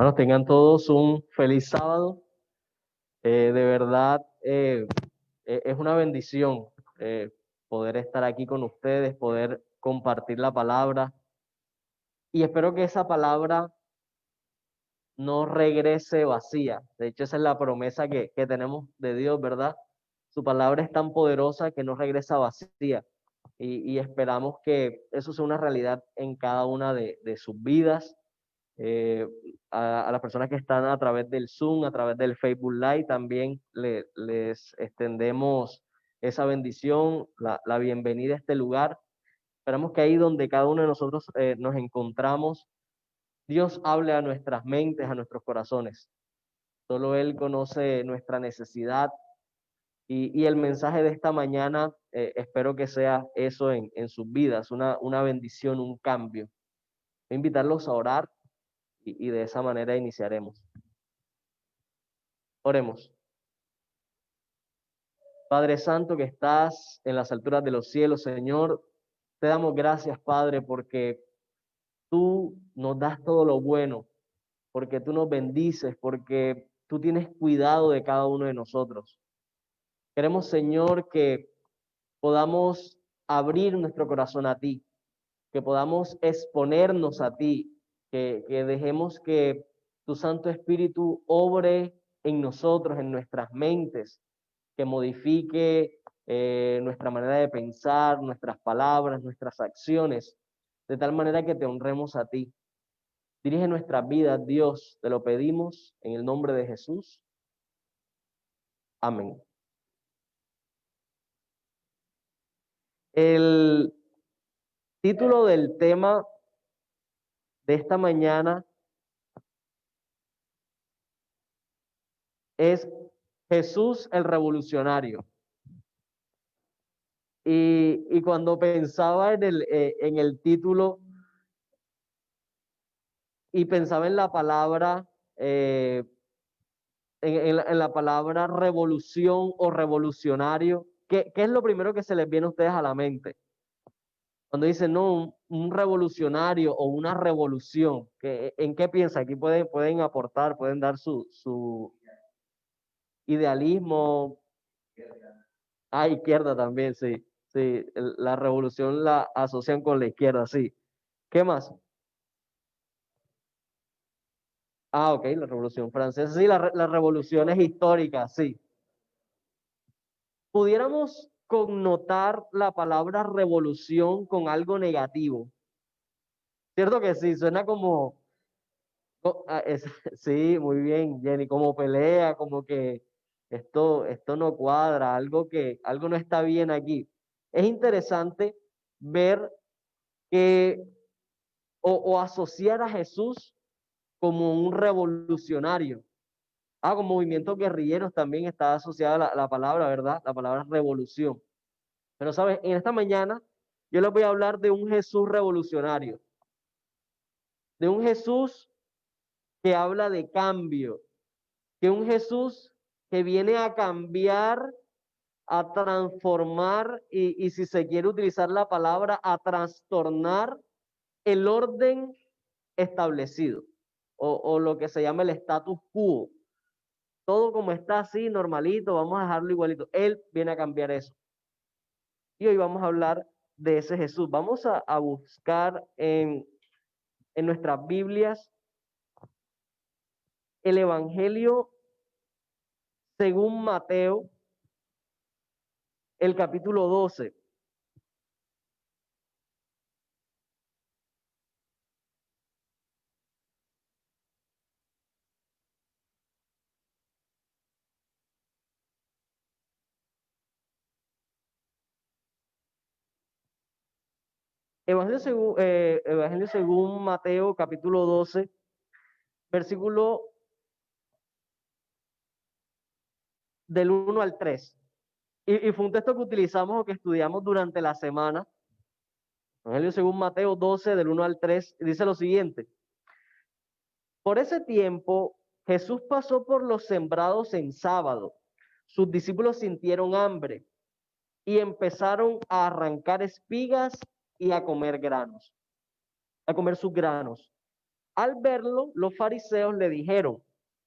Hermanos, tengan todos un feliz sábado. De verdad, es una bendición poder estar aquí con ustedes, poder compartir la palabra. Y espero que esa palabra no regrese vacía. De hecho, esa es la promesa que tenemos de Dios, ¿verdad? Su palabra es tan poderosa que no regresa vacía. Y esperamos que eso sea una realidad en cada una de sus vidas. eh, a las personas que están a través del Zoom, a través del Facebook Live, también les extendemos esa bendición, la bienvenida a este lugar. Esperamos que ahí donde cada uno de nosotros nos encontramos, Dios hable a nuestras mentes, a nuestros corazones. Solo Él conoce nuestra necesidad y el mensaje de esta mañana, espero que sea eso en sus vidas, una bendición, un cambio. Voy a invitarlos a orar y de esa manera iniciaremos. Oremos. Padre Santo que estás en las alturas de los cielos, Señor, te damos gracias, Padre, porque tú nos das todo lo bueno, porque tú nos bendices, porque tú tienes cuidado de cada uno de nosotros. Queremos, Señor, que podamos abrir nuestro corazón a ti, que podamos exponernos a ti, que dejemos que tu Santo Espíritu obre en nosotros, en nuestras mentes, que modifique nuestra manera de pensar, nuestras palabras, nuestras acciones, de tal manera que te honremos a ti. Dirige nuestras vidas, Dios, te lo pedimos en el nombre de Jesús. Amén. El título del tema de esta mañana es Jesús el Revolucionario. Y cuando pensaba en el título y pensaba en la palabra, en la palabra revolución o revolucionario, ¿qué es lo primero que se les viene a ustedes a la mente? Cuando dicen, no, un revolucionario o una revolución, ¿en qué piensan? Aquí pueden aportar, pueden dar su idealismo. Ah, izquierda también, sí. Sí, la revolución la asocian con la izquierda, sí. ¿Qué más? Ah, ok, la Revolución Francesa, sí, las revoluciones históricas, sí. Pudiéramos connotar la palabra revolución con algo negativo. ¿Cierto que sí? Suena como, sí, muy bien, Jenny, como pelea, como que esto no cuadra, algo no está bien aquí. Es interesante ver que, o asociar a Jesús como un revolucionario. Ah, con movimientos guerrilleros también está asociada la palabra, ¿verdad? La palabra revolución. Pero, ¿sabes? En esta mañana yo les voy a hablar de un Jesús revolucionario, de un Jesús que habla de cambio, de un Jesús que viene a cambiar, a transformar y si se quiere utilizar la palabra, a trastornar el orden establecido o lo que se llama el status quo. Todo como está así, normalito, vamos a dejarlo igualito. Él viene a cambiar eso. Y hoy vamos a hablar de ese Jesús. Vamos a buscar en nuestras Biblias el Evangelio según Mateo, el capítulo 12. Evangelio según Mateo, capítulo 12, versículo del 1 al 3. Y fue un texto que utilizamos o que estudiamos durante la semana. Evangelio según Mateo 12, del 1 al 3, dice lo siguiente. Por ese tiempo, Jesús pasó por los sembrados en sábado. Sus discípulos sintieron hambre y empezaron a arrancar espigas y a comer granos, a comer sus granos. Al verlo, los fariseos le dijeron: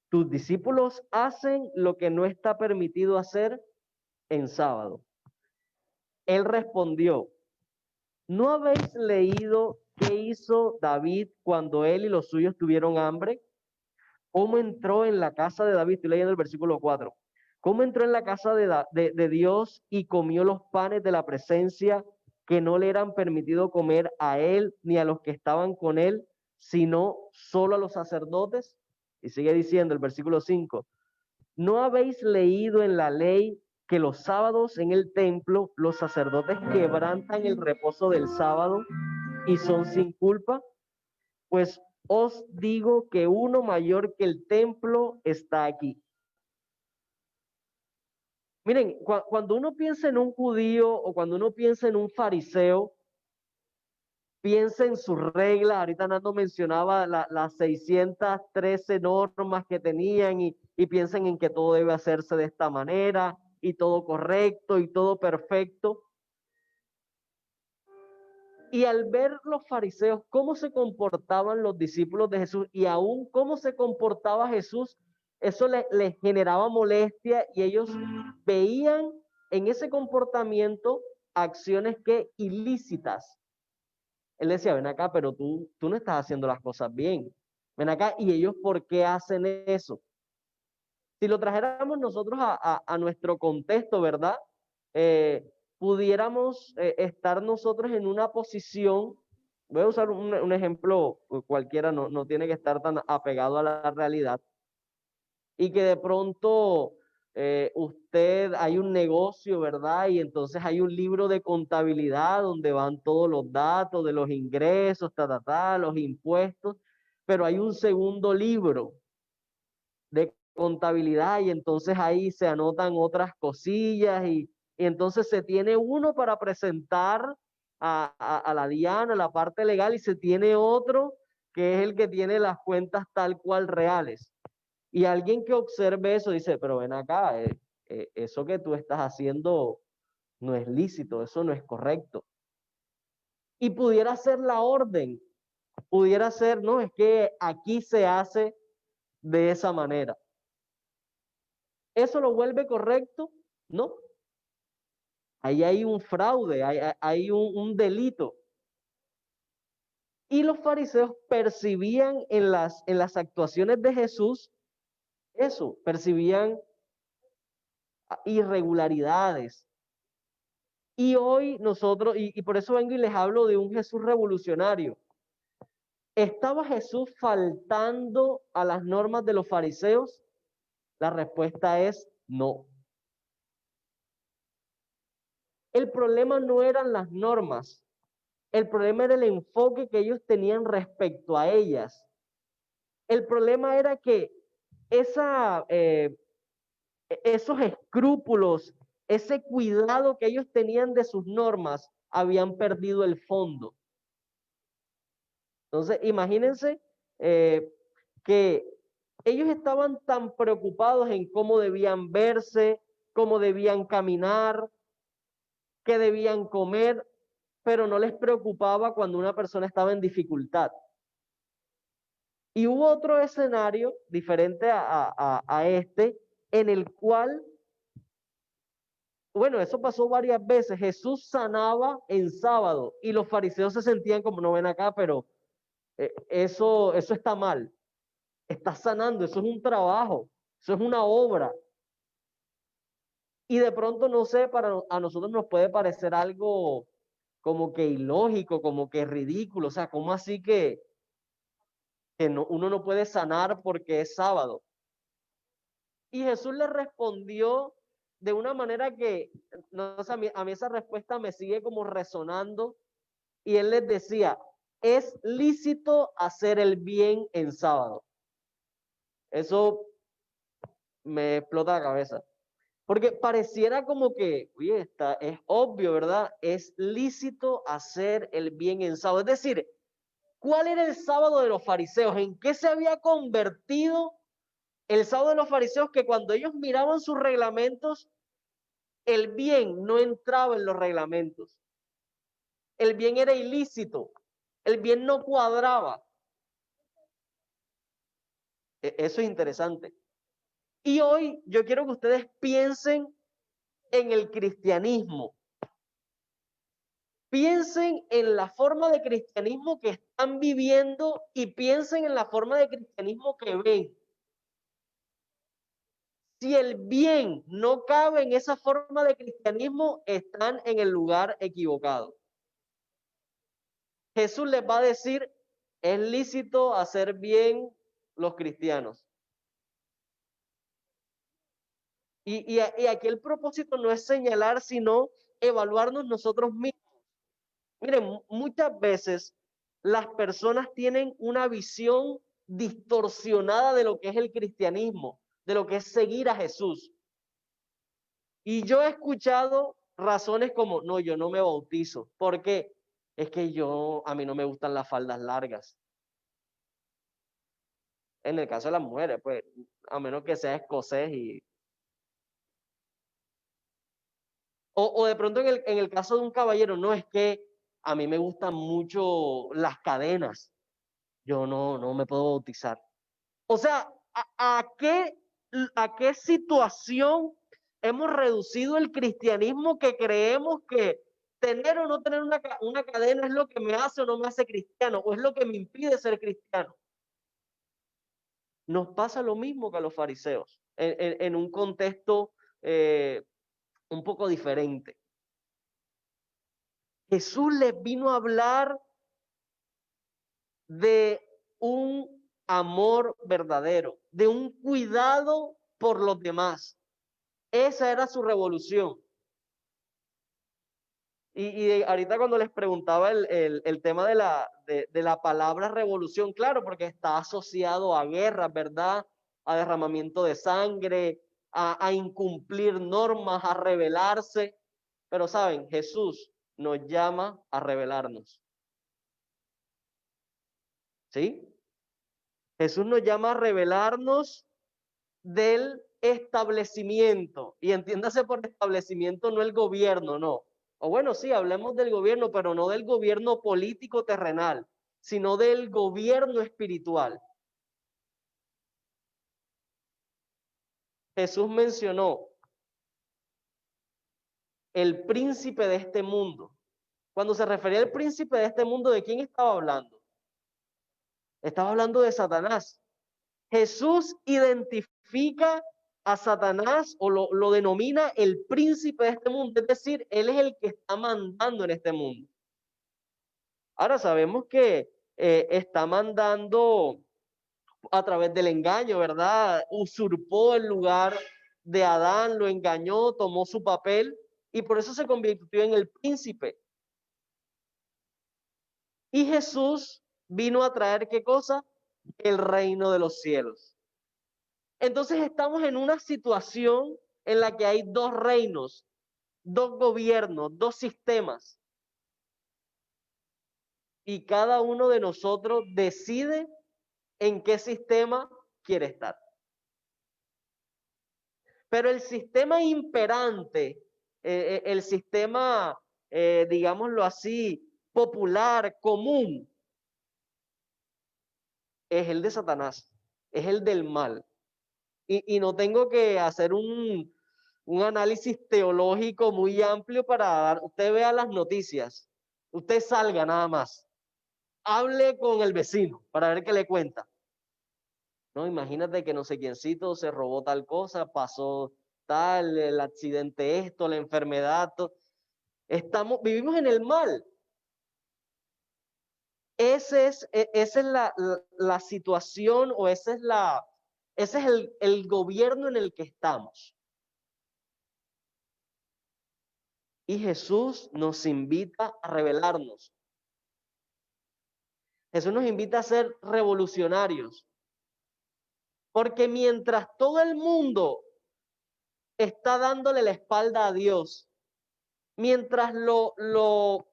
tus discípulos hacen lo que no está permitido hacer en sábado. Él respondió: ¿no habéis leído qué hizo David cuando él y los suyos tuvieron hambre? ¿Cómo entró en la casa de David? Estoy leyendo el versículo 4. ¿Cómo entró en la casa de Dios y comió los panes de la presencia que no le eran permitido comer a él ni a los que estaban con él, sino solo a los sacerdotes? Y sigue diciendo el versículo 5. ¿No habéis leído en la ley que los sábados en el templo los sacerdotes quebrantan el reposo del sábado y son sin culpa? Pues os digo que uno mayor que el templo está aquí. Miren, cuando uno piensa en un judío o cuando uno piensa en un fariseo, piensa en sus reglas. Ahorita Nando mencionaba las 613 normas que tenían y piensan en que todo debe hacerse de esta manera y todo correcto y todo perfecto. Y al ver los fariseos cómo se comportaban los discípulos de Jesús y aún cómo se comportaba Jesús, eso les generaba molestia y ellos veían en ese comportamiento acciones que ilícitas. Él decía: ven acá, pero tú no estás haciendo las cosas bien. Ven acá, ¿y ellos por qué hacen eso? Si lo trajéramos nosotros a nuestro contexto, ¿verdad? Pudiéramos estar nosotros en una posición, voy a usar un ejemplo cualquiera, no tiene que estar tan apegado a la realidad, y que de pronto usted, hay un negocio, ¿verdad? Y entonces hay un libro de contabilidad donde van todos los datos de los ingresos, los impuestos, pero hay un segundo libro de contabilidad y entonces ahí se anotan otras cosillas y entonces se tiene uno para presentar a la DIAN, la parte legal, y se tiene otro que es el que tiene las cuentas tal cual reales. Y alguien que observe eso dice: pero ven acá, eso que tú estás haciendo no es lícito, eso no es correcto. Y pudiera ser la orden, pudiera ser: no, es que aquí se hace de esa manera. ¿Eso lo vuelve correcto? No. Ahí hay un fraude, hay un delito. Y los fariseos percibían en las actuaciones de Jesús eso, percibían irregularidades. Y hoy nosotros, y por eso vengo y les hablo de un Jesús revolucionario. ¿Estaba Jesús faltando a las normas de los fariseos? La respuesta es no. El problema no eran las normas, el problema era el enfoque que ellos tenían respecto a ellas. El problema era que esos escrúpulos, ese cuidado que ellos tenían de sus normas, habían perdido el fondo. Entonces, imagínense que ellos estaban tan preocupados en cómo debían verse, cómo debían caminar, qué debían comer, pero no les preocupaba cuando una persona estaba en dificultad. Y hubo otro escenario diferente a este, en el cual, bueno, eso pasó varias veces. Jesús sanaba en sábado y los fariseos se sentían como: no, ven acá, pero eso está mal. Está sanando, eso es un trabajo, eso es una obra. Y de pronto, no sé, a nosotros nos puede parecer algo como que ilógico, como que ridículo. O sea, ¿cómo así que uno no puede sanar porque es sábado? Y Jesús le respondió de una manera que, no sé, a mí esa respuesta me sigue como resonando. Y él les decía: es lícito hacer el bien en sábado. Eso me explota la cabeza. Porque pareciera como que, oye, es obvio, ¿verdad? Es lícito hacer el bien en sábado. Es decir, ¿cuál era el sábado de los fariseos? ¿En qué se había convertido el sábado de los fariseos? Que cuando ellos miraban sus reglamentos, el bien no entraba en los reglamentos. El bien era ilícito. El bien no cuadraba. Eso es interesante. Y hoy yo quiero que ustedes piensen en el cristianismo. Piensen en la forma de cristianismo que están viviendo y piensen en la forma de cristianismo que ven. Si el bien no cabe en esa forma de cristianismo, están en el lugar equivocado. Jesús les va a decir, es lícito hacer bien los cristianos. Y aquí el propósito no es señalar, sino evaluarnos nosotros mismos. Miren, muchas veces las personas tienen una visión distorsionada de lo que es el cristianismo, de lo que es seguir a Jesús. Y yo he escuchado razones como, no, yo no me bautizo. ¿Por qué? Es que a mí no me gustan las faldas largas. En el caso de las mujeres, pues, a menos que sea escocés o de pronto en el caso de un caballero, no, es que a mí me gustan mucho las cadenas. Yo no me puedo bautizar. O sea, ¿a qué situación hemos reducido el cristianismo que creemos que tener o no tener una cadena es lo que me hace o no me hace cristiano, o es lo que me impide ser cristiano? Nos pasa lo mismo que a los fariseos, en un contexto un poco diferente. Jesús les vino a hablar de un amor verdadero, de un cuidado por los demás. Esa era su revolución. Y ahorita cuando les preguntaba el tema de la palabra revolución, claro, porque está asociado a guerras, ¿verdad? A derramamiento de sangre, a incumplir normas, a rebelarse. Pero saben, Jesús nos llama a rebelarnos. ¿Sí? Jesús nos llama a rebelarnos del establecimiento. Y entiéndase por establecimiento no el gobierno, no. O bueno, sí, hablemos del gobierno, pero no del gobierno político terrenal, sino del gobierno espiritual. Jesús mencionó el príncipe de este mundo. Cuando se refería al príncipe de este mundo, ¿de quién estaba hablando? Estaba hablando de Satanás. Jesús identifica a Satanás o lo denomina el príncipe de este mundo, es decir, él es el que está mandando en este mundo. Ahora sabemos que está mandando a través del engaño, ¿verdad? Usurpó el lugar de Adán, lo engañó, tomó su papel y por eso se convirtió en el príncipe. Y Jesús vino a traer, ¿qué cosa? El reino de los cielos. Entonces estamos en una situación en la que hay dos reinos, dos gobiernos, dos sistemas. Y cada uno de nosotros decide en qué sistema quiere estar. Pero el sistema imperante, el sistema, digámoslo así, popular, común, es el de Satanás, es el del mal. Y no tengo que hacer un análisis teológico muy amplio para dar, usted vea las noticias, usted salga nada más, hable con el vecino para ver qué le cuenta. No, imagínate que no sé quiéncito se robó tal cosa, pasó tal, el accidente esto, la enfermedad, vivimos en el mal. Esa es la situación o ese es el gobierno en el que estamos. Y Jesús nos invita a rebelarnos. Jesús nos invita a ser revolucionarios. Porque mientras todo el mundo está dándole la espalda a Dios, mientras no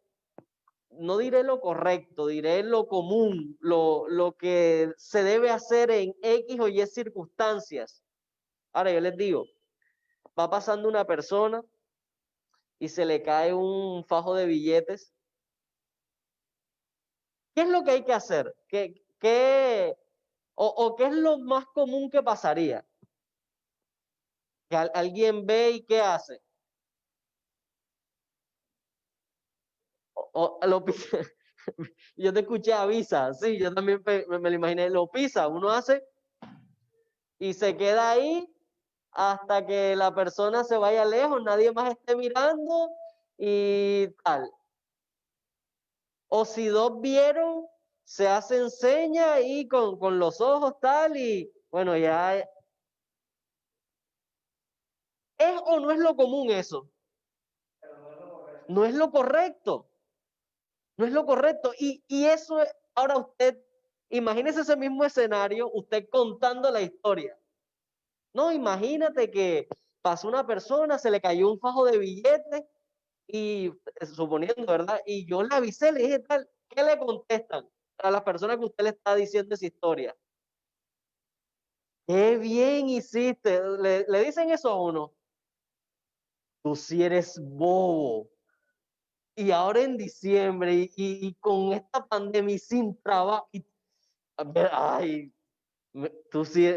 diré lo correcto, diré lo común, lo que se debe hacer en X o Y circunstancias. Ahora yo les digo, va pasando una persona y se le cae un fajo de billetes. ¿Qué es lo que hay que hacer? O qué es lo más común que pasaría. Que alguien ve y ¿qué hace? O lo pisa. Yo te escuché avisa, sí, yo también me lo imaginé, lo pisa, uno hace y se queda ahí hasta que la persona se vaya lejos, nadie más esté mirando y tal. O si dos vieron, se hacen señas ahí con los ojos tal y bueno, ya es o no es lo común eso. No es lo correcto. No es lo correcto. Y eso es, ahora usted, imagínese ese mismo escenario, usted contando la historia. No, imagínate que pasó una persona, se le cayó un fajo de billetes y suponiendo, ¿verdad? Y yo le avisé, le dije tal, ¿qué le contestan a las personas que usted le está diciendo esa historia? Qué bien hiciste. Le dicen eso a uno. Tú sí eres bobo. Y ahora en diciembre y con esta pandemia y sin trabajo. Ay, tú sí.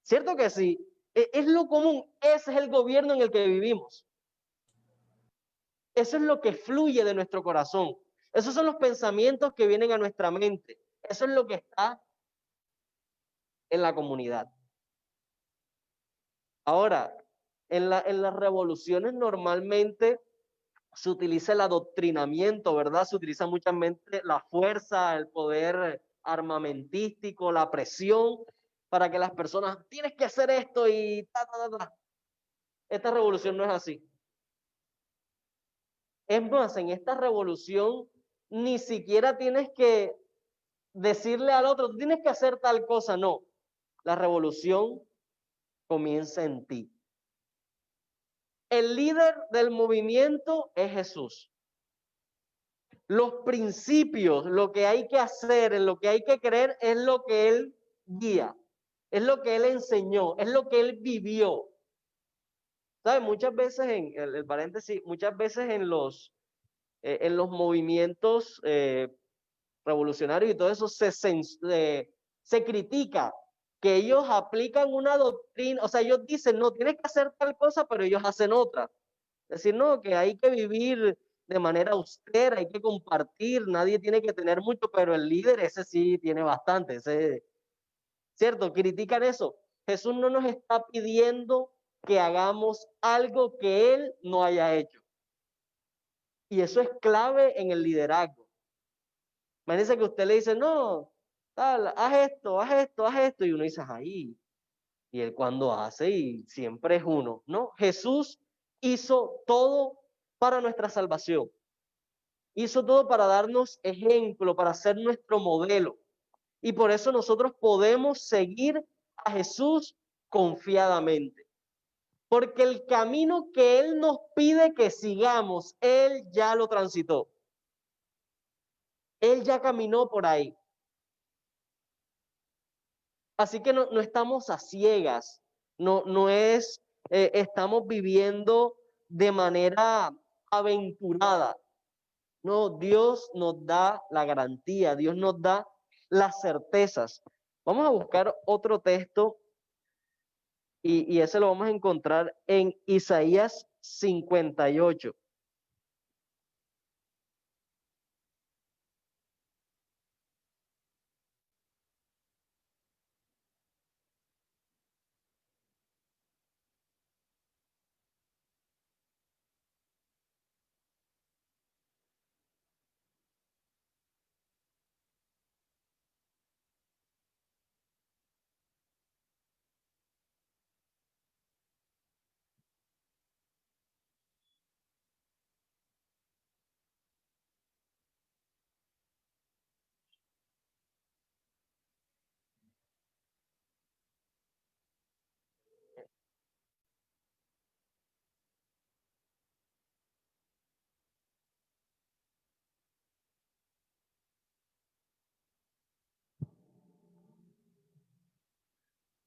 Cierto que sí. Es lo común. Ese es el gobierno en el que vivimos. Eso es lo que fluye de nuestro corazón. Esos son los pensamientos que vienen a nuestra mente. Eso es lo que está en la comunidad. Ahora, en las revoluciones normalmente se utiliza el adoctrinamiento, ¿verdad? Se utiliza muchas veces la fuerza, el poder armamentístico, la presión para que las personas, tienes que hacer esto y ta, ta, ta, ta. Esta revolución no es así. Es más, en esta revolución ni siquiera tienes que decirle al otro, tú tienes que hacer tal cosa, no. La revolución comienza en ti. El líder del movimiento es Jesús. Los principios, lo que hay que hacer, en lo que hay que creer, es lo que Él guía, es lo que Él enseñó, es lo que Él vivió. ¿Sabes? Muchas veces, en el paréntesis, muchas veces en los movimientos revolucionarios y todo eso se critica que ellos aplican una doctrina, o sea, ellos dicen, no, tienes que hacer tal cosa, pero ellos hacen otra. Es decir, no, que hay que vivir de manera austera, hay que compartir, nadie tiene que tener mucho, pero el líder ese sí tiene bastante, ¿cierto? Critican eso. Jesús no nos está pidiendo que hagamos algo que Él no haya hecho. Y eso es clave en el liderazgo. Imagínense que usted le dice, no, tal, haz esto, haz esto, haz esto, y uno dice, ahí, y Él cuando hace, y siempre es uno, ¿no? Jesús hizo todo para nuestra salvación. Hizo todo para darnos ejemplo, para ser nuestro modelo. Y por eso nosotros podemos seguir a Jesús confiadamente. Porque el camino que Él nos pide que sigamos, Él ya lo transitó. Él ya caminó por ahí. Así que no estamos a ciegas. No es, estamos viviendo de manera aventurada. No, Dios nos da la garantía, Dios nos da las certezas. Vamos a buscar otro texto y ese lo vamos a encontrar en Isaías 58.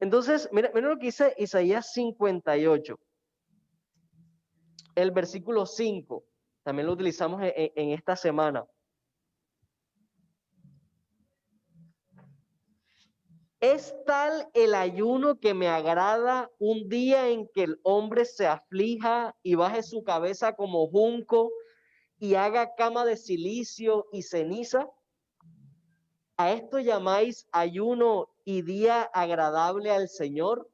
Entonces, mira lo que dice Isaías 58, el versículo 5. También lo utilizamos en esta semana. Es tal el ayuno que me agrada, un día en que el hombre se aflija y baje su cabeza como junco y haga cama de silicio y ceniza. ¿A esto llamáis ayuno y día agradable al Señor?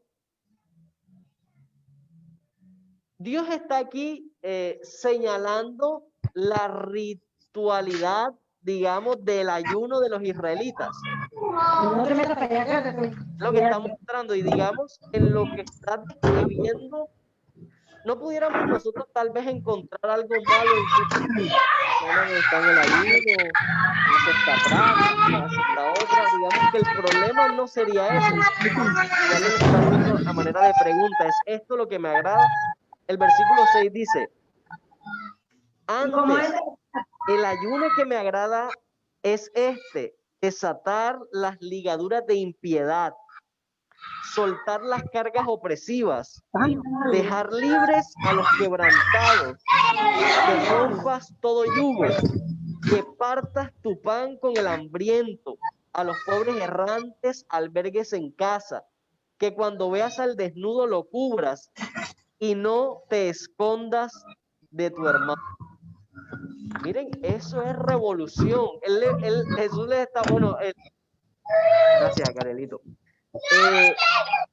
Dios está aquí señalando la ritualidad, digamos, del ayuno de los israelitas. No te metas para allá, quédate. Lo que está mostrando, y digamos, en lo que está describiendo, no pudiéramos nosotros tal vez encontrar algo malo en que personas está en el ayuno, hace esta práctica, hace esta otra. Digamos que el problema no sería ese. Igual él está haciendo a manera de pregunta, ¿es esto lo que me agrada? El versículo 6 dice, ¿Cómo es? antes, el ayuno que me agrada es este, desatar las ligaduras de impiedad, soltar las cargas opresivas, Ay, no, dejar libres a los quebrantados, que rompas todo yugo, que partas tu pan con el hambriento, a los pobres errantes albergues en casa, que cuando veas al desnudo lo cubras y no te escondas de tu hermano. Miren, eso es revolución. Jesús les está, bueno, gracias, Carelito.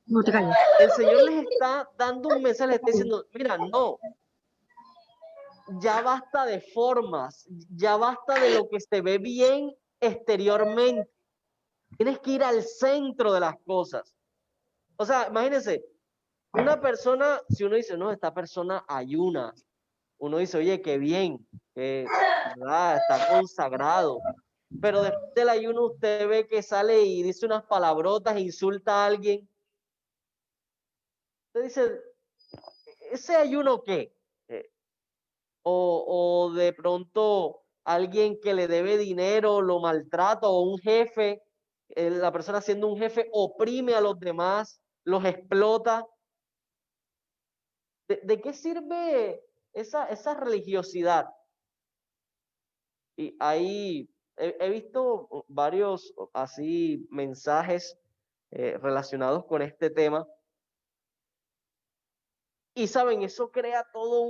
no te calles. El Señor les está dando un mensaje, les está diciendo, mira, no, ya basta de formas, ya basta de lo que se ve bien exteriormente. Tienes que ir al centro de las cosas. O sea, imagínense, una persona, si uno dice, no, esta persona ayuna, uno dice, oye, qué bien, ¿verdad? Está consagrado. Pero después del ayuno usted ve que sale y dice unas palabrotas, insulta a alguien. Usted dice, ¿ese ayuno qué? O de pronto alguien que le debe dinero lo maltrata, o un jefe, la persona siendo un jefe oprime a los demás, los explota. ¿De qué sirve esa religiosidad? Y ahí he visto varios así mensajes relacionados con este tema. Y saben, eso crea todo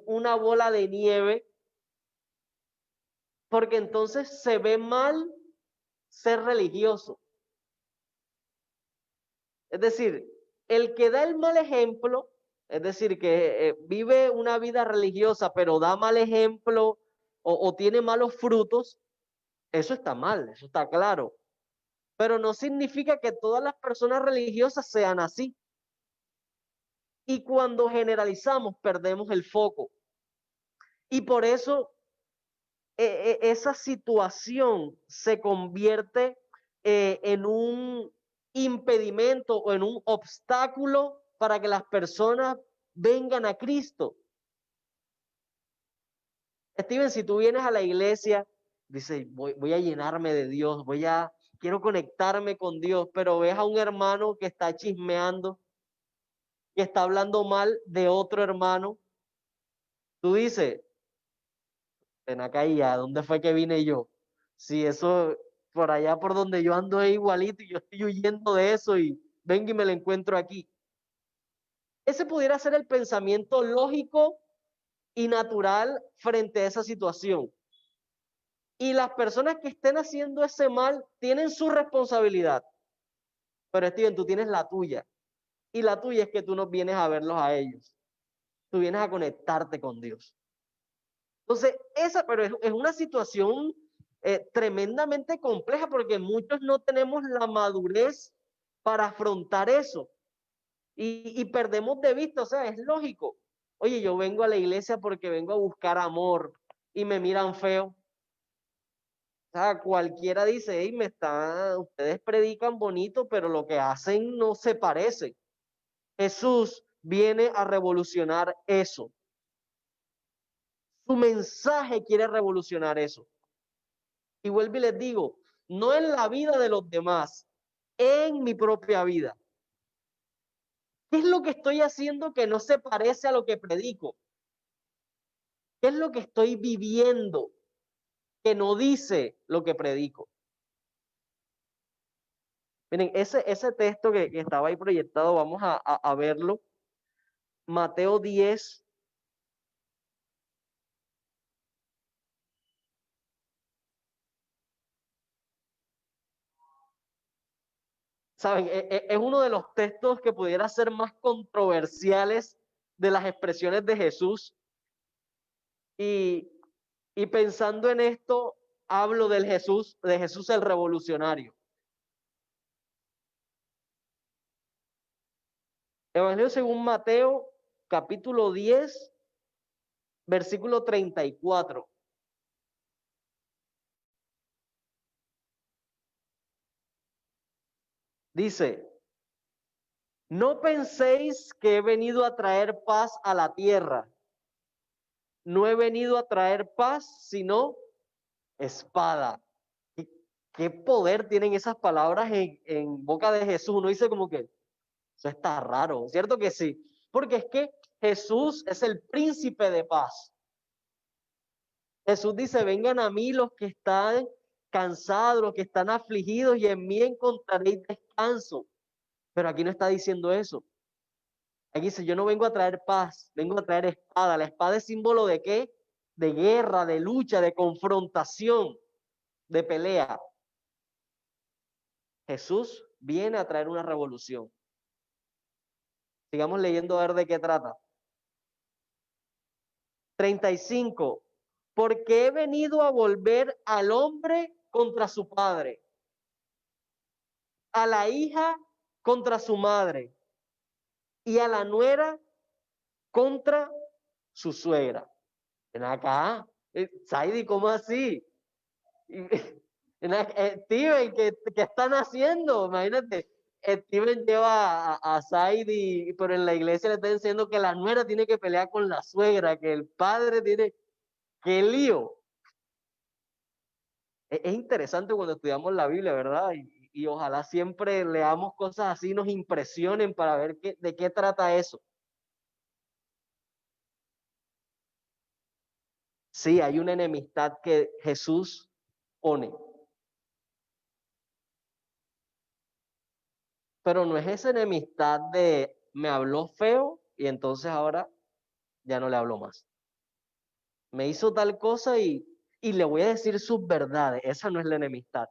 una bola de nieve, porque entonces se ve mal ser religioso. Es decir, el que da el mal ejemplo, es decir, que vive una vida religiosa, pero da mal ejemplo o tiene malos frutos, eso está mal, eso está claro. Pero no significa que todas las personas religiosas sean así. Y cuando generalizamos, perdemos el foco. Y por eso esa situación se convierte en un impedimento o en un obstáculo para que las personas vengan a Cristo. Steven, si tú vienes a la iglesia, dices, voy a llenarme de Dios, quiero conectarme con Dios, pero ves a un hermano que está chismeando, que está hablando mal de otro hermano, tú dices, ven acá y ¿a dónde fue que vine yo? Si eso, por allá por donde yo ando es igualito y yo estoy huyendo de eso y vengo y me lo encuentro aquí. Ese pudiera ser el pensamiento lógico y natural frente a esa situación. Y las personas que estén haciendo ese mal tienen su responsabilidad. Pero Steven, tú tienes la tuya. Y la tuya es que tú no vienes a verlos a ellos. Tú vienes a conectarte con Dios. Entonces, pero es una situación tremendamente compleja porque muchos no tenemos la madurez para afrontar eso y perdemos de vista, o sea, es lógico. Oye, yo vengo a la iglesia porque vengo a buscar amor y me miran feo. O sea, cualquiera dice, hey, ustedes predican bonito, pero lo que hacen no se parece. Jesús viene a revolucionar eso. Su mensaje quiere revolucionar eso. Y vuelvo y les digo, no en la vida de los demás, en mi propia vida. ¿Qué es lo que estoy haciendo que no se parece a lo que predico? ¿Qué es lo que estoy viviendo que no dice lo que predico? Miren, ese texto que estaba ahí proyectado, vamos a verlo. Mateo 10. Saben, es uno de los textos que pudiera ser más controversiales de las expresiones de Jesús. Y pensando en esto, hablo de Jesús el revolucionario. Evangelio según Mateo, capítulo 10, versículo 34. Dice, no penséis que he venido a traer paz a la tierra. No he venido a traer paz, sino espada. ¿Qué poder tienen esas palabras en boca de Jesús? Uno dice como que eso está raro, ¿cierto que sí? Porque es que Jesús es el príncipe de paz. Jesús dice, vengan a mí los que están cansados, los que están afligidos, y en mí encontraréis descanso. Pero aquí no está diciendo eso. Aquí dice, yo no vengo a traer paz, vengo a traer espada. La espada es símbolo de ¿qué? De guerra, de lucha, de confrontación, de pelea. Jesús viene a traer una revolución. Sigamos leyendo a ver de qué trata. 35. Porque he venido a volver al hombre contra su padre, a la hija contra su madre y a la nuera contra su suegra. Ven acá, Saidi, ¿cómo así? Steven, ¿qué están haciendo? Imagínate, Steven lleva a Saidi, pero en la iglesia le está diciendo que la nuera tiene que pelear con la suegra, que el padre tiene... ¡Qué lío! Es interesante cuando estudiamos la Biblia, ¿verdad? Y ojalá siempre leamos cosas así, nos impresionen para ver de qué trata eso. Sí, hay una enemistad que Jesús pone. Pero no es esa enemistad de me habló feo y entonces ahora ya no le hablo más. Me hizo tal cosa y le voy a decir sus verdades. Esa no es la enemistad.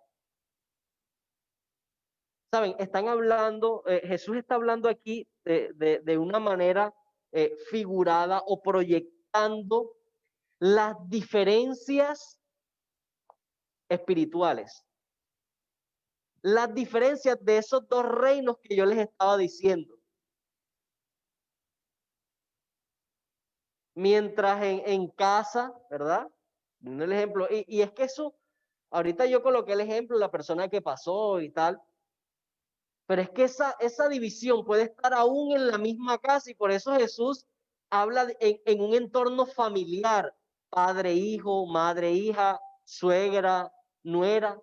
Saben, están hablando, Jesús está hablando aquí de una manera figurada o proyectando las diferencias espirituales. Las diferencias de esos dos reinos que yo les estaba diciendo. Mientras en casa, ¿verdad? El ejemplo, y es que eso, ahorita yo coloqué el ejemplo de la persona que pasó y tal, pero es que esa división puede estar aún en la misma casa y por eso Jesús habla en un entorno familiar, padre, hijo, madre, hija, suegra, nuera.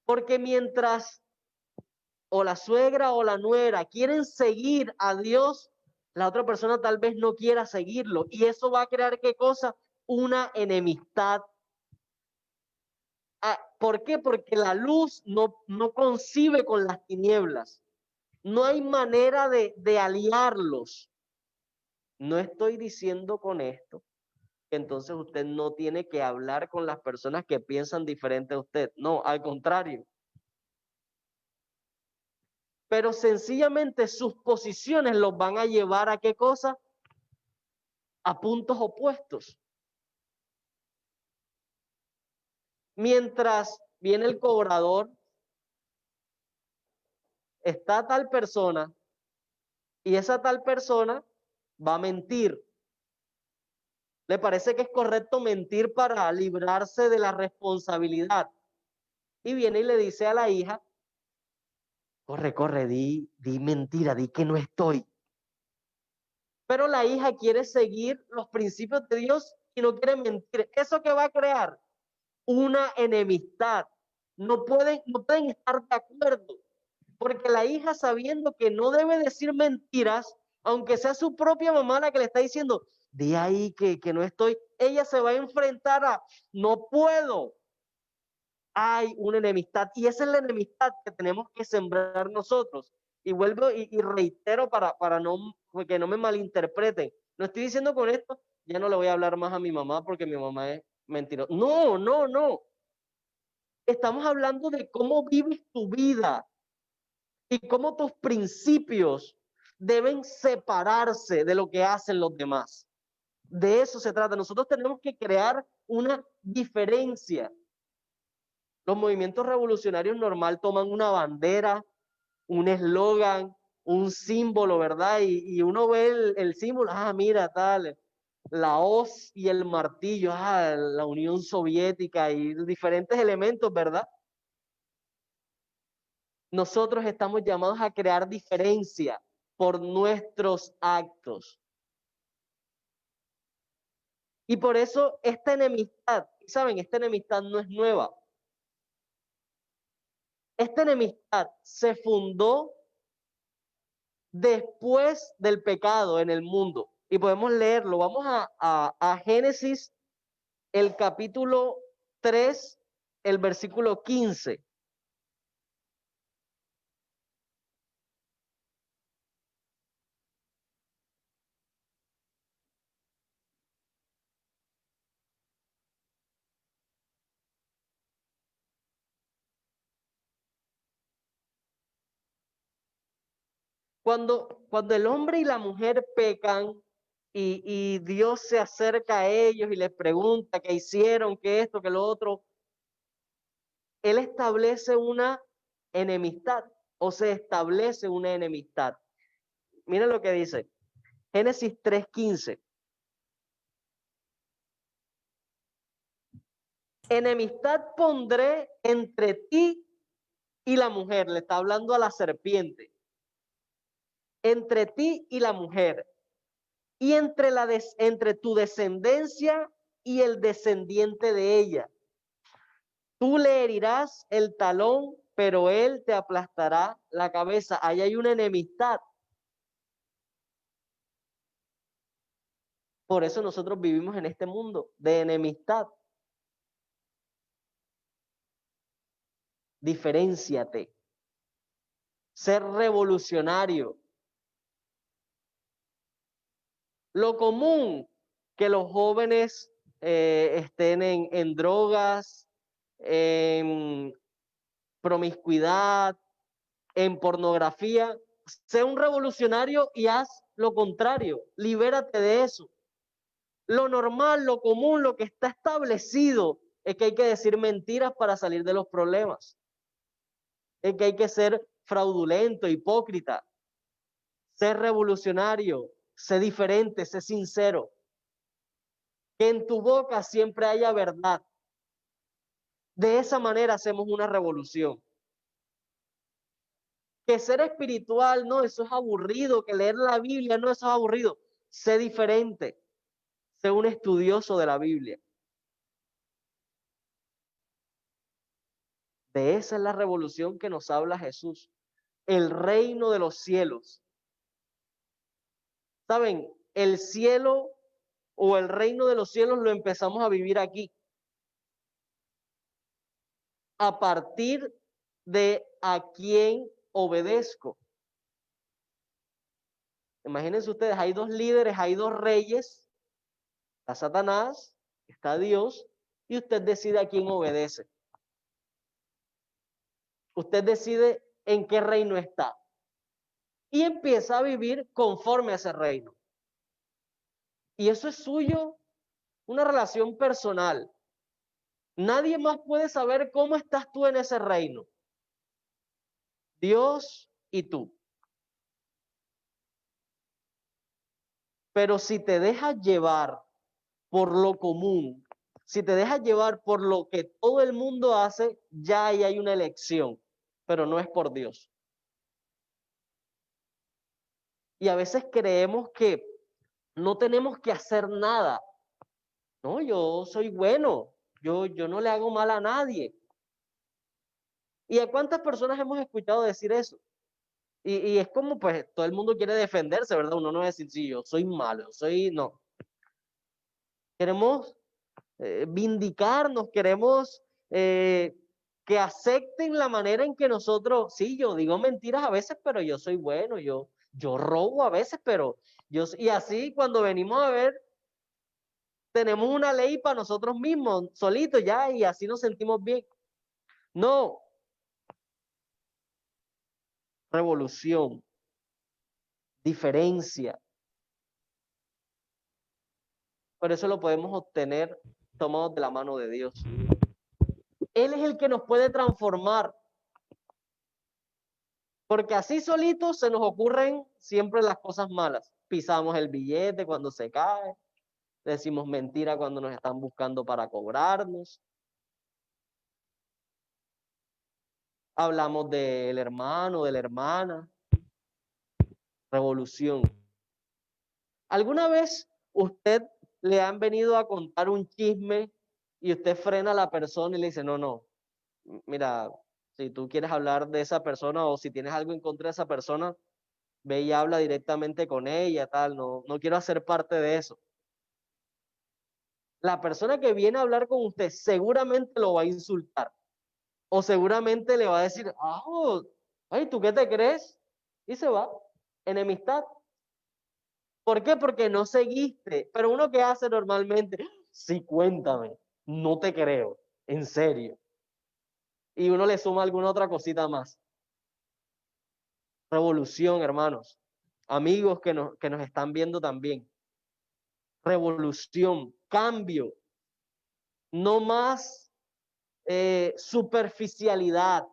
Porque mientras o la suegra o la nuera quieren seguir a Dios, la otra persona tal vez no quiera seguirlo. Y eso va a crear, ¿qué cosa? Una enemistad. ¿Por qué? Porque la luz no concibe con las tinieblas. No hay manera de aliarlos. No estoy diciendo con esto que entonces usted no tiene que hablar con las personas que piensan diferente a usted. No, al contrario. Pero sencillamente sus posiciones los van a llevar a ¿qué cosa? A puntos opuestos. Mientras viene el cobrador, está tal persona y esa tal persona va a mentir. ¿Le parece que es correcto mentir para librarse de la responsabilidad? Y viene y le dice a la hija, corre, di mentira, di que no estoy. Pero la hija quiere seguir los principios de Dios y no quiere mentir. ¿Eso qué va a crear? Una enemistad. No pueden estar de acuerdo. Porque la hija, sabiendo que no debe decir mentiras, aunque sea su propia mamá la que le está diciendo, de ahí que no estoy, ella se va a enfrentar a, no puedo. hay una enemistad, y esa es la enemistad que tenemos que sembrar nosotros. Y vuelvo y reitero para no, que no me malinterpreten. No estoy diciendo con esto, ya no le voy a hablar más a mi mamá porque mi mamá es mentirosa. No, no, no. Estamos hablando de cómo vives tu vida y cómo tus principios deben separarse de lo que hacen los demás. De eso se trata. Nosotros tenemos que crear una diferencia. Los movimientos revolucionarios normal toman una bandera, un eslogan, un símbolo, ¿verdad? Y uno ve el símbolo, mira, tal, la hoz y el martillo, la Unión Soviética y diferentes elementos, ¿verdad? Nosotros estamos llamados a crear diferencia por nuestros actos. Y por eso esta enemistad, ¿saben? Esta enemistad no es nueva. Esta enemistad se fundó después del pecado en el mundo. Y podemos leerlo. Vamos a Génesis, el capítulo 3, el versículo 15. Cuando el hombre y la mujer pecan y Dios se acerca a ellos y les pregunta qué hicieron, qué esto, qué lo otro, Él establece una enemistad o se establece una enemistad. Miren lo que dice Génesis 3:15. Enemistad pondré entre ti y la mujer, le está hablando a la serpiente, entre ti y la mujer, y entre tu descendencia y el descendiente de ella. Tú le herirás el talón, pero él te aplastará la cabeza. Ahí hay una enemistad. Por eso nosotros vivimos en este mundo de enemistad. Diferénciate. Ser revolucionario. Lo común que los jóvenes estén en drogas, en promiscuidad, en pornografía. Sé un revolucionario y haz lo contrario. Libérate de eso. Lo normal, lo común, lo que está establecido es que hay que decir mentiras para salir de los problemas. Es que hay que ser fraudulento, hipócrita. Ser revolucionario, sé diferente, sé sincero. Que en tu boca siempre haya verdad. De esa manera hacemos una revolución. Que ser espiritual, no, eso es aburrido. Que leer la Biblia, no, eso es aburrido. Sé diferente. Sé un estudioso de la Biblia. De esa es la revolución que nos habla Jesús. El reino de los cielos. ¿Saben? El cielo o el reino de los cielos lo empezamos a vivir aquí. A partir de a quién obedezco. Imagínense ustedes, hay dos líderes, hay dos reyes. Está Satanás, está Dios, y usted decide a quién obedece. Usted decide en qué reino está. Y empieza a vivir conforme a ese reino. Y eso es suyo, una relación personal. Nadie más puede saber cómo estás tú en ese reino. Dios y tú. Pero si te dejas llevar por lo común, si te dejas llevar por lo que todo el mundo hace, ya ahí hay una elección, pero no es por Dios. Y a veces creemos que no tenemos que hacer nada. No, yo soy bueno, yo no le hago mal a nadie. ¿Y a cuántas personas hemos escuchado decir eso? Y es como, pues, todo el mundo quiere defenderse, ¿verdad? Uno no es decir, sí, yo soy malo, no. Queremos vindicarnos, queremos que acepten la manera en que nosotros, sí, yo digo mentiras a veces, pero yo soy bueno, yo robo a veces, pero y así cuando venimos a ver, tenemos una ley para nosotros mismos, solitos ya, y así nos sentimos bien. No, revolución, diferencia. Por eso lo podemos obtener tomados de la mano de Dios. Él es el que nos puede transformar. Porque así solitos se nos ocurren siempre las cosas malas. Pisamos el billete cuando se cae, decimos mentira cuando nos están buscando para cobrarnos. Hablamos del hermano, de la hermana. Revolución. ¿Alguna vez usted le han venido a contar un chisme y usted frena a la persona y le dice, no, mira, si tú quieres hablar de esa persona o si tienes algo en contra de esa persona, ve y habla directamente con ella, tal, no quiero hacer parte de eso? La persona que viene a hablar con usted seguramente lo va a insultar o seguramente le va a decir, ay, ¿tú qué te crees? Y se va, enemistad. ¿Por qué? Porque no seguiste. Pero uno que hace normalmente, sí, cuéntame, no te creo, en serio. Y uno le suma alguna otra cosita más. Revolución, hermanos. Amigos que nos están viendo también. Revolución, cambio. No más superficialidad.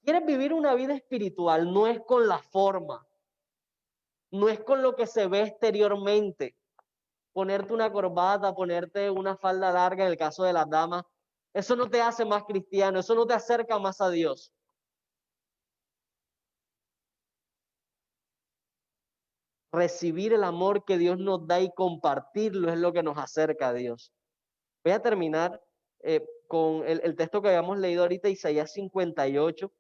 ¿Quieres vivir una vida espiritual? No es con la forma, no es con lo que se ve exteriormente. Ponerte una corbata, ponerte una falda larga en el caso de las damas, eso no te hace más cristiano, eso no te acerca más a Dios. Recibir el amor que Dios nos da y compartirlo es lo que nos acerca a Dios. Voy a terminar con el texto que habíamos leído ahorita, Isaías 58.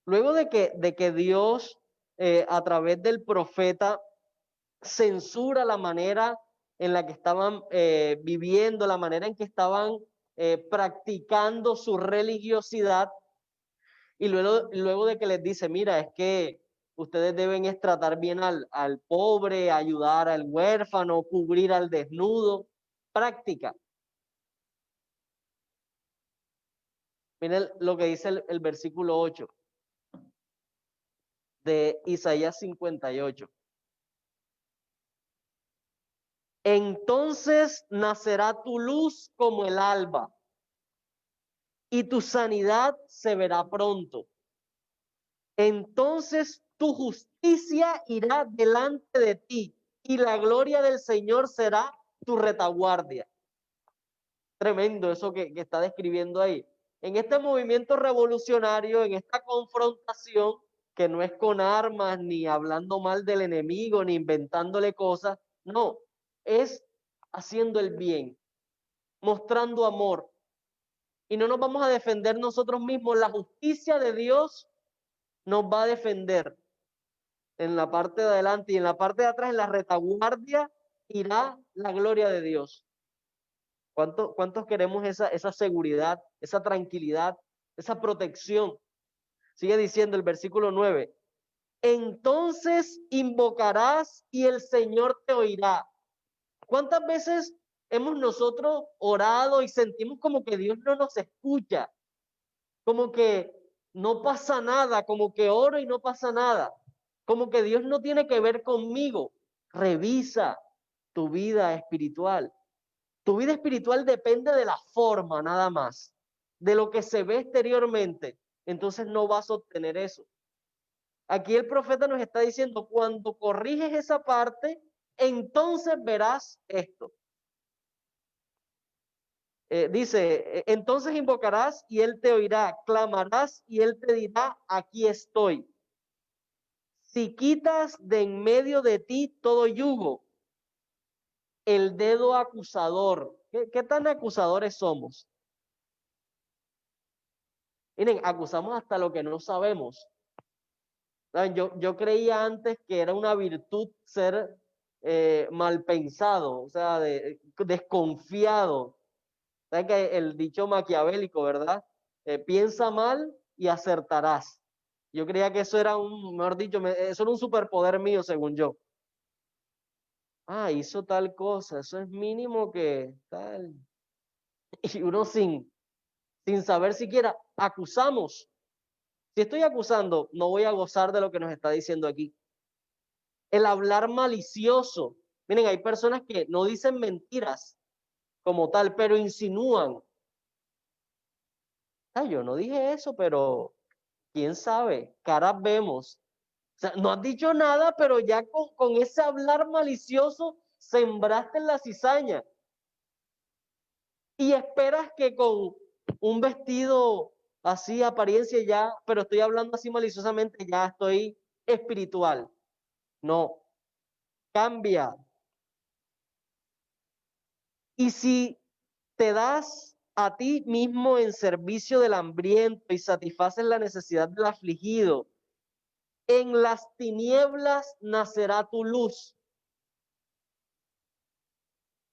Luego de que Dios, a través del profeta, censura la manera en la que estaban viviendo, la manera en que estaban practicando su religiosidad, y luego de que les dice, mira, es que ustedes deben es tratar bien al pobre, ayudar al huérfano, cubrir al desnudo, práctica. Miren lo que dice el versículo 8 de Isaías 58. Entonces nacerá tu luz como el alba y tu sanidad se verá pronto. Entonces tu justicia irá delante de ti y la gloria del Señor será tu retaguardia. Tremendo eso que está describiendo ahí. En este movimiento revolucionario, en esta confrontación, que no es con armas, ni hablando mal del enemigo, ni inventándole cosas, no, es haciendo el bien, mostrando amor. Y no nos vamos a defender nosotros mismos, la justicia de Dios nos va a defender en la parte de adelante y en la parte de atrás, en la retaguardia, irá la gloria de Dios. ¿Cuántos queremos esa seguridad, esa tranquilidad, esa protección? Sigue diciendo el versículo 9. Entonces invocarás y el Señor te oirá. ¿Cuántas veces hemos nosotros orado y sentimos como que Dios no nos escucha? Como que no pasa nada, como que oro y no pasa nada, como que Dios no tiene que ver conmigo. Revisa tu vida espiritual. Tu vida espiritual depende de la forma nada más, de lo que se ve exteriormente. Entonces no vas a obtener eso. Aquí el profeta nos está diciendo, cuando corriges esa parte, entonces verás esto. Dice, entonces invocarás y él te oirá, clamarás y él te dirá, aquí estoy. Si quitas de en medio de ti todo yugo, el dedo acusador, ¿qué tan acusadores somos? Miren, acusamos hasta lo que no sabemos. ¿Saben? Yo creía antes que era una virtud ser mal pensado, o sea, desconfiado. ¿Sabes que el dicho maquiavélico, verdad? Piensa mal y acertarás. Yo creía que eso era mejor dicho, eso era un superpoder mío, según yo. Ah, hizo tal cosa, eso es mínimo que tal. Y uno sin saber siquiera, acusamos. Si estoy acusando, no voy a gozar de lo que nos está diciendo aquí. El hablar malicioso. Miren, hay personas que no dicen mentiras como tal, pero insinúan. Ah, yo no dije eso, pero quién sabe, caras vemos. O sea, no has dicho nada, pero ya con ese hablar malicioso sembraste en la cizaña. Y esperas que con un vestido así, apariencia ya, pero estoy hablando así maliciosamente, ya estoy espiritual. No, cambia. Y si te das a ti mismo en servicio del hambriento y satisfaces la necesidad del afligido, en las tinieblas nacerá tu luz.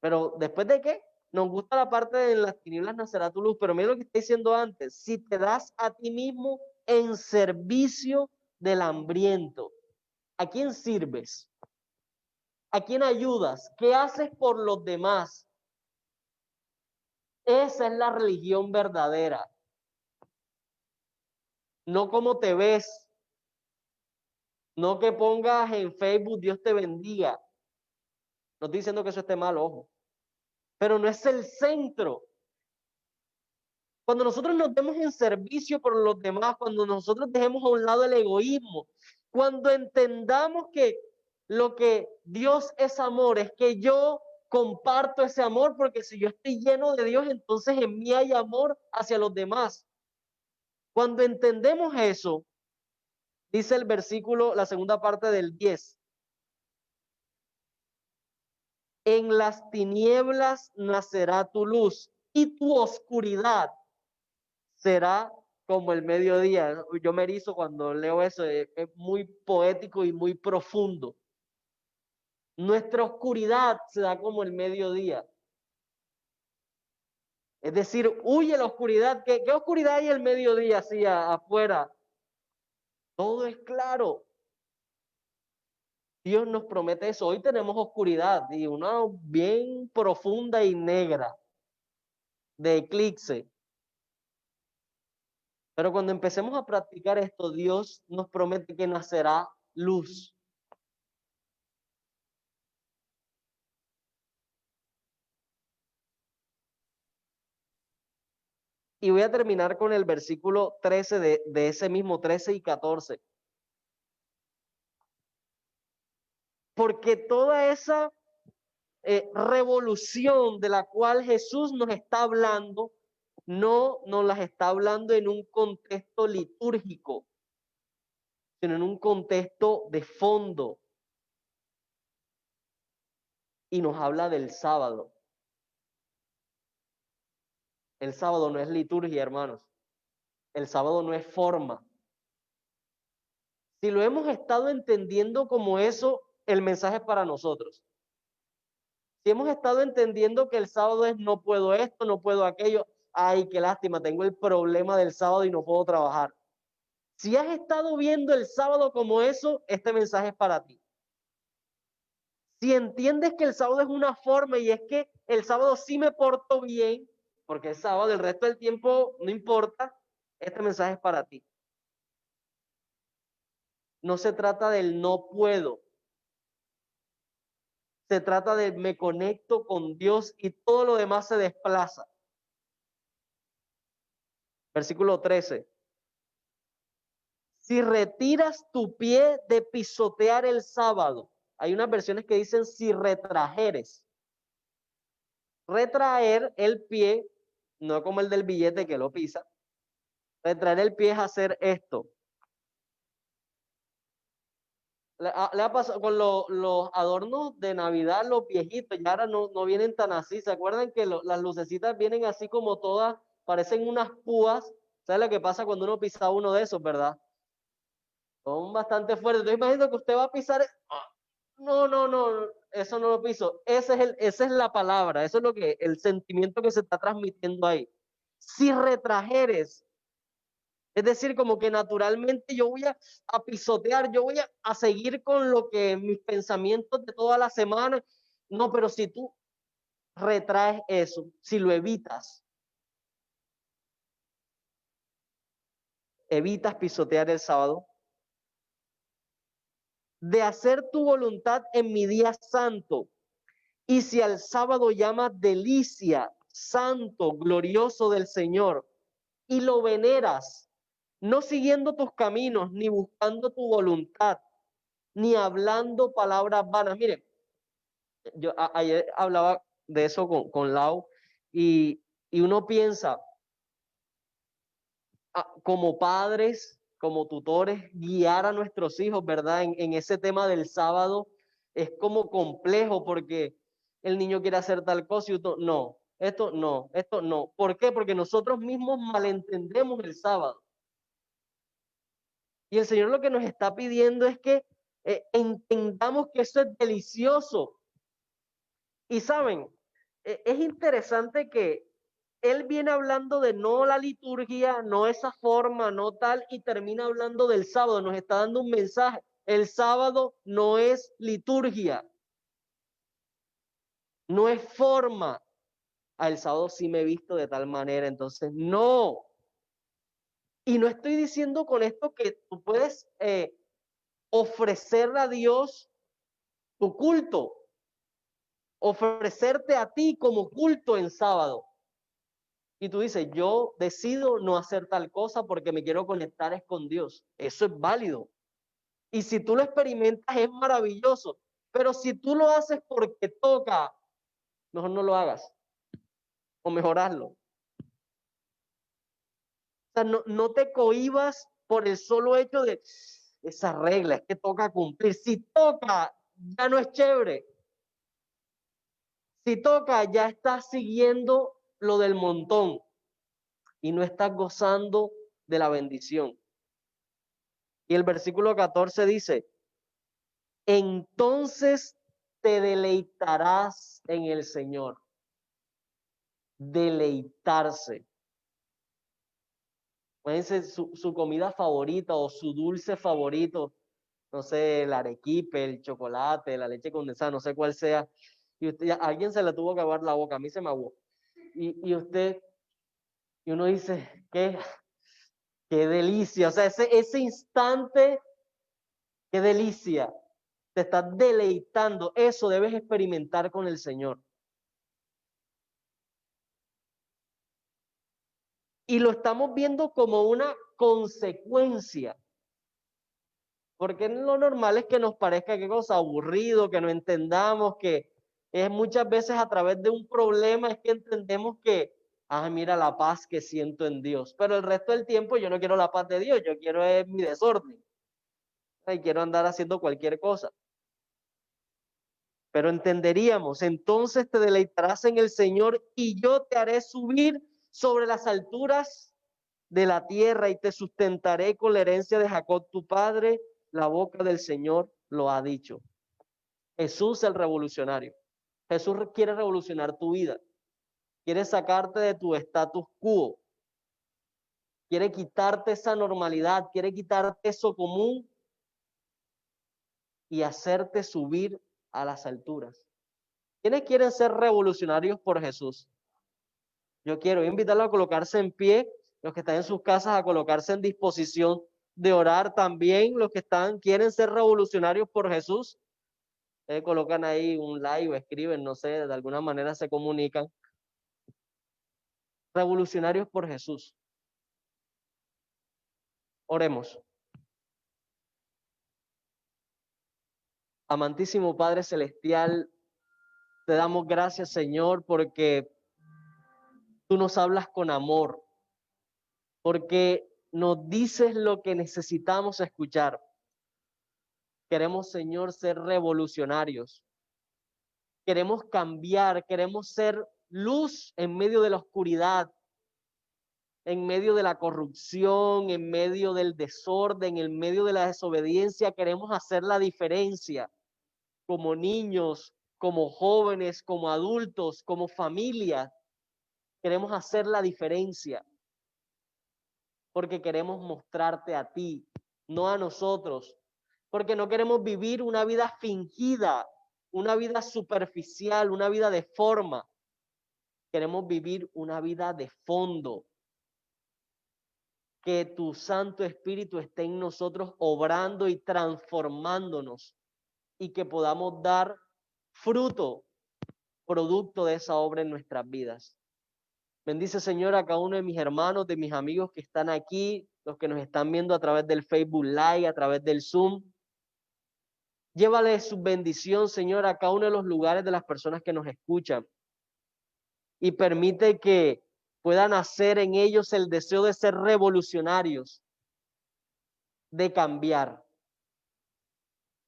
Pero ¿después de qué? Nos gusta la parte de en las tinieblas nacerá tu luz, pero mira lo que está diciendo antes, si te das a ti mismo en servicio del hambriento, ¿a quién sirves? ¿A quién ayudas? ¿Qué haces por los demás? Esa es la religión verdadera. No cómo te ves, no que pongas en Facebook Dios te bendiga. No estoy diciendo que eso esté mal, ojo, pero no es el centro. Cuando nosotros nos demos en servicio por los demás, cuando nosotros dejemos a un lado el egoísmo, cuando entendamos que lo que Dios es amor, es que yo comparto ese amor, porque si yo estoy lleno de Dios, entonces en mí hay amor hacia los demás. Cuando entendemos eso, dice el versículo, la segunda parte del 10, en las tinieblas nacerá tu luz y tu oscuridad será como el mediodía. Yo me erizo cuando leo eso, es muy poético y muy profundo. Nuestra oscuridad se da como el mediodía. Es decir, huye la oscuridad. ¿Qué oscuridad hay el mediodía así afuera? Todo es claro. Dios nos promete eso. Hoy tenemos oscuridad y una bien profunda y negra de eclipse. Pero cuando empecemos a practicar esto, Dios nos promete que nacerá luz. Y voy a terminar con el versículo 13 de ese mismo 13 y 14. Porque toda esa revolución de la cual Jesús nos está hablando, no nos las está hablando en un contexto litúrgico, sino en un contexto de fondo. Y nos habla del sábado. El sábado no es liturgia, hermanos. El sábado no es forma. Si lo hemos estado entendiendo como eso, el mensaje es para nosotros. Si hemos estado entendiendo que el sábado es no puedo esto, no puedo aquello, ay, qué lástima, tengo el problema del sábado y no puedo trabajar. Si has estado viendo el sábado como eso, este mensaje es para ti. Si entiendes que el sábado es una forma y es que el sábado sí me porto bien, porque el sábado el resto del tiempo no importa, este mensaje es para ti. No se trata del no puedo. Se trata de me conecto con Dios y todo lo demás se desplaza. Versículo 13. Si retiras tu pie de pisotear el sábado, hay unas versiones que dicen si retrajeres. Retraer el pie, no como el del billete que lo pisa. Retraer el pie es hacer esto. Le ha pasado con los adornos de Navidad, los viejitos, ya ahora no vienen tan así. ¿Se acuerdan que las lucecitas vienen así como todas, parecen unas púas? ¿Sabes lo que pasa cuando uno pisa uno de esos, verdad? son bastante fuertes. Entonces imagino que usted va a pisar. No, no, no, eso no lo piso. Esa es la palabra, eso es lo que, el sentimiento que se está transmitiendo ahí. Si retrajeres, es decir, como que naturalmente yo voy a pisotear, yo voy a seguir con lo que mis pensamientos de toda la semana. No, pero si tú retraes eso, si lo evitas pisotear el sábado, de hacer tu voluntad en mi día santo, y si al sábado llamas delicia, santo, glorioso del Señor, y lo veneras, no siguiendo tus caminos, ni buscando tu voluntad, ni hablando palabras vanas. Miren, yo ayer hablaba de eso con Lau, y uno piensa, como padres, como tutores, guiar a nuestros hijos, ¿verdad? En ese tema del sábado es como complejo porque el niño quiere hacer tal cosa y otro, no, esto no, esto no. ¿Por qué? Porque nosotros mismos malentendemos el sábado. Y el Señor lo que nos está pidiendo es que entendamos que eso es delicioso. Y saben, es interesante que él viene hablando de no la liturgia, no esa forma, no tal, y termina hablando del sábado. Nos está dando un mensaje. El sábado no es liturgia, no es forma. El sábado sí me he visto de tal manera, entonces no. Y no estoy diciendo con esto que tú puedes ofrecerle a Dios tu culto, ofrecerte a ti como culto en sábado. Y tú dices, yo decido no hacer tal cosa porque me quiero conectar con Dios. Eso es válido. Y si tú lo experimentas, es maravilloso. Pero si tú lo haces porque toca, mejor no lo hagas. O mejorarlo. O sea, no te cohibas por el solo hecho de esa regla, es que toca cumplir. Si toca, ya no es chévere. Si toca, ya estás siguiendo lo del montón y no estás gozando de la bendición. Y el versículo 14 dice, entonces te deleitarás en el Señor. Deleitarse. Imagínense su comida favorita o su dulce favorito, no sé, el arequipe, el chocolate, la leche condensada, no sé cuál sea, y usted, a alguien se le tuvo que aguar la boca, a mí se me aguó. Y uno dice, qué delicia, o sea, ese instante, qué delicia, te estás deleitando, eso debes experimentar con el Señor. Y lo estamos viendo como una consecuencia. Porque lo normal es que nos parezca que cosa aburrido, que no entendamos, que es muchas veces a través de un problema es que entendemos que, mira la paz que siento en Dios. Pero el resto del tiempo yo no quiero la paz de Dios, yo quiero mi desorden. Y quiero andar haciendo cualquier cosa. Pero entenderíamos, entonces te deleitarás en el Señor y yo te haré subir sobre las alturas de la tierra y te sustentaré con la herencia de Jacob tu padre. La boca del Señor lo ha dicho. Jesús el revolucionario. Jesús quiere revolucionar tu vida. Quiere sacarte de tu status quo. Quiere quitarte esa normalidad. Quiere quitarte eso común y hacerte subir a las alturas. ¿Quiénes quieren ser revolucionarios por Jesús? Yo quiero invitarlo a colocarse en pie, los que están en sus casas a colocarse en disposición de orar también, los que quieren ser revolucionarios por Jesús, colocan ahí un like o escriben, no sé, de alguna manera se comunican. Revolucionarios por Jesús. Oremos. Amantísimo Padre Celestial, te damos gracias, Señor, porque tú nos hablas con amor, porque nos dices lo que necesitamos escuchar. Queremos, Señor, ser revolucionarios. Queremos cambiar, queremos ser luz en medio de la oscuridad. en medio de la corrupción, en medio del desorden, en medio de la desobediencia, queremos hacer la diferencia como niños, como jóvenes, como adultos, como familia. Queremos hacer la diferencia porque queremos mostrarte a ti, no a nosotros, porque no queremos vivir una vida fingida, una vida superficial, una vida de forma. Queremos vivir una vida de fondo. Que tu Santo Espíritu esté en nosotros obrando y transformándonos y que podamos dar fruto, producto de esa obra en nuestras vidas. Bendice, Señor, a cada uno de mis hermanos, de mis amigos que están aquí, los que nos están viendo a través del Facebook Live, a través del Zoom. Llévale su bendición, Señor, a cada uno de los lugares de las personas que nos escuchan. Y permite que puedan hacer en ellos el deseo de ser revolucionarios, de cambiar.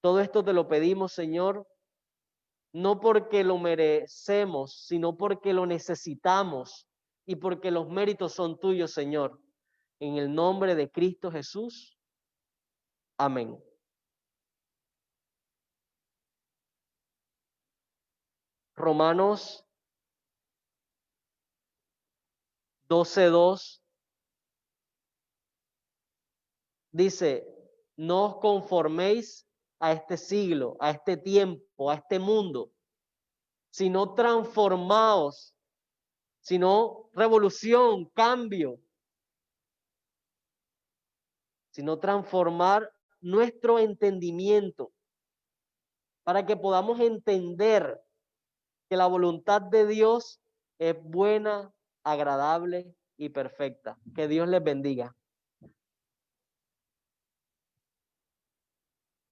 Todo esto te lo pedimos, Señor, no porque lo merecemos, sino porque lo necesitamos y porque los méritos son tuyos, Señor. En el nombre de Cristo Jesús. Amén. Romanos 12:2 dice, no os conforméis a este siglo, a este tiempo, a este mundo, sino transformaos, sino revolución, cambio, sino transformar nuestro entendimiento para que podamos entender que la voluntad de Dios es buena, agradable y perfecta. Que Dios les bendiga.